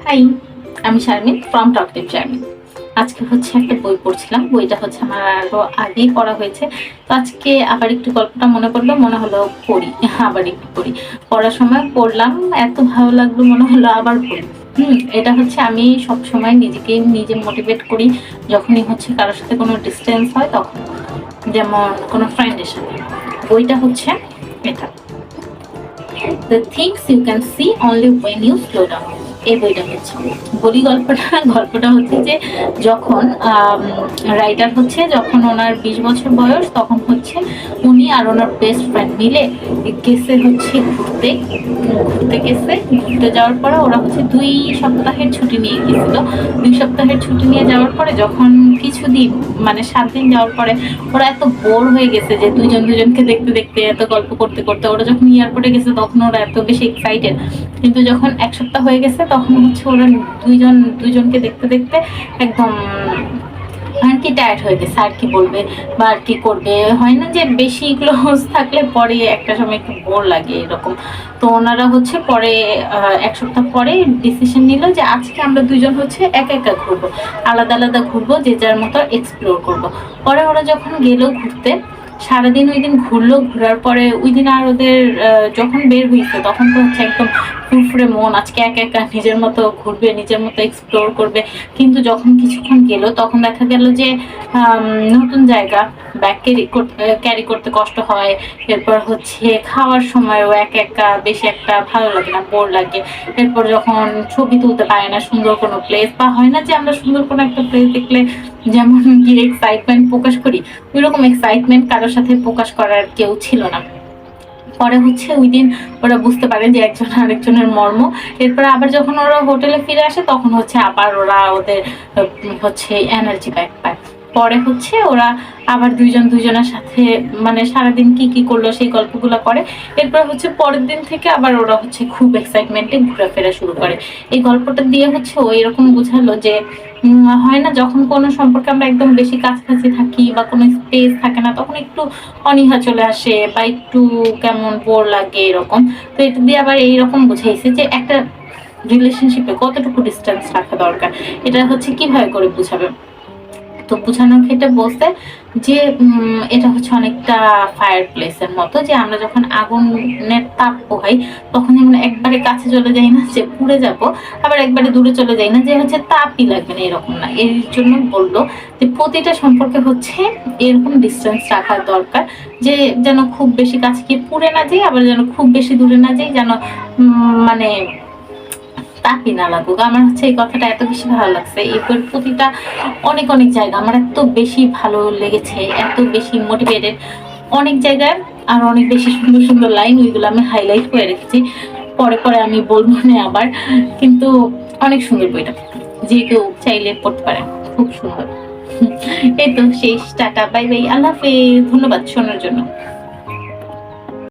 High, আমি Sharmin from টকটিভ journey. আজকে হচ্ছে একটা বই পড়ছিলাম, বইটা হচ্ছে আমার আরো আগেই পড়া হয়েছে। তো আজকে আবার একটু গল্পটা মনে পড়লো, মনে হলো পড়ি, আবার একটু পড়ি। পড়ার সময় পড়লাম, এত ভালো লাগলো মনে হলো আবার পড়ি। এটা হচ্ছে আমি সব সময় নিজেকে নিজে মোটিভেট করি যখনই হচ্ছে কারোর সাথে কোনো ডিস্টেন্স হয় তখন, যেমন কোনো ফ্রেন্ডের সাথে। বইটা হচ্ছে এটা, the things you can see only when you slow down. এই বইটা হচ্ছে, বলি গল্পটা হচ্ছে যে যখন রাইটার হচ্ছে, যখন ওনার 20 বছর বয়স, তখন হচ্ছে উনি আর ওনার বেস্ট ফ্রেন্ড মিলে গেছে হচ্ছে ঘুরতে গেছে। ঘুরতে যাওয়ার পরে ওরা হচ্ছে 2 সপ্তাহের ছুটি নিয়ে গেছিল। 2 সপ্তাহের ছুটি নিয়ে যাওয়ার পরে যখন কিছুদিন, মানে 7 দিন যাওয়ার পরে ওরা এত বোর হয়ে গেছে যে দুজনকে দেখতে দেখতে, এত গল্প করতে করতে ওরা যখন এয়ারপোর্টে গেছে তখন ওরা এত বেশি এক্সাইটেড। কিন্তু যখন 1 সপ্তাহ হয়ে গেছে তখন হচ্ছে ওরা দুজনকে দেখতে দেখতে একদম আর কি টায়ার্ড হয়ে গেছে, আর কি বলবে বা আর কি করবে। হয় না যে বেশি ক্লোজ থাকলে পরে একটা সময় একটু বোর লাগে এরকম। তো ওনারা হচ্ছে পরে 1 সপ্তাহ পরে ডিসিশন নিল যে আজকে আমরা দুজন হচ্ছে একা একা ঘুরবো, আলাদা আলাদা ঘুরবো, যে যার মতো এক্সপ্লোর করব। পরে ওরা যখন গেল ঘুরতে, সারাদিন ওই দিন ঘুরলো, ঘোরার পরে ওই দিন আর ওদের যখন বের হয়েছে তখন তো হচ্ছে একদম ফুরফুরে মন, আজকে একা একা নিজের মতো ঘুরবে, নিজের মতো এক্সপ্লোর করবে। কিন্তু যখন কিছুক্ষণ গেল তখন দেখা গেল যে নতুন জায়গা, ব্যাগ ক্যারি করতে কষ্ট হয়। এরপর হচ্ছে খাওয়ার সময়ও একা একা বেশি একটা ভালো লাগে না, বোর লাগে। এরপর যখন ছবি তুলতে পারে না সুন্দর কোনো প্লেস, বা হয় না যে আমরা সুন্দর কোনো একটা প্লেস দেখলে যেমন গিয়ে এক্সাইটমেন্ট প্রকাশ করি, ওইরকম এক্সাইটমেন্ট কারোর সাথে প্রকাশ করার কেউ ছিল না। পরে হচ্ছে ওই দিন ওরা বুঝতে পারে যে একজন আরেকজনের মর্ম। এরপর আবার যখন ওরা হোটেলে ফিরে আসে তখন হচ্ছে আবার ওরা ওদের হচ্ছে এনার্জি ব্যাক পায়। পরে হচ্ছে ওরা আবার দুজনের সাথে মানে সারাদিন কি কি করলো সেই গল্পগুলো করে। এরপর হচ্ছে পরের দিন থেকে আবার ওরা হচ্ছে খুব এক্সাইটমেন্টে ঘোরাফেরা শুরু করে। এই গল্পটা দিয়ে হচ্ছে ও এরকম বুঝালো যে হয় না যখন কোনো সম্পর্কে আমরা একদম বেশি কাছাকাছি থাকি বা কোনো স্পেস থাকে না, তখন একটু অনীহা চলে আসে বা একটু কেমন বোর লাগে এরকম। তো এটা দিয়ে আবার এইরকম বুঝাইছে যে একটা রিলেশনশিপে কতটুকু ডিস্টেন্স রাখা দরকার, এটা হচ্ছে কিভাবে করে বুঝাবে। তো বোঝানোর ক্ষেত্রে বলতে যে এটা হচ্ছে অনেকটা ফায়ার প্লেসের মতো, যে আমরা যখন আগুনের তাপ পোহাই তখন যেমন একবারে কাছে চলে যাই না যে পুড়ে যাব, আবার একবারে দূরে চলে যাই না যে হচ্ছে তাপই লাগবে না, এরকম না। এর জন্য বললো যে প্রতিটা সম্পর্কে হচ্ছে এরকম ডিস্টেন্স রাখার দরকার, যে যেন খুব বেশি কাছে গিয়ে পুড়ে না যাই, আবার যেন খুব বেশি দূরে না যাই, যেন মানে তাপই না লাগুক। আমার হচ্ছে এই কথাটা এত বেশি ভালো লাগছে। এই বইয়ের প্রতিটা অনেক অনেক জায়গা আমার এত বেশি ভালো লেগেছে, এত বেশি মোটিভেটেড অনেক জায়গায়। আর অনেক বেশি সুন্দর সুন্দর লাইন, ওইগুলো আমি হাইলাইট করে রেখেছি, পরে পরে আমি বলবো না আবার। কিন্তু অনেক সুন্দর বইটা, যে কেউ চাইলে পড়তে পারেন, খুব সুন্দর। এই তো শেষ, টাটা বাই বাই, আল্লাহ হাফেজ, ধন্যবাদ শোনার জন্য।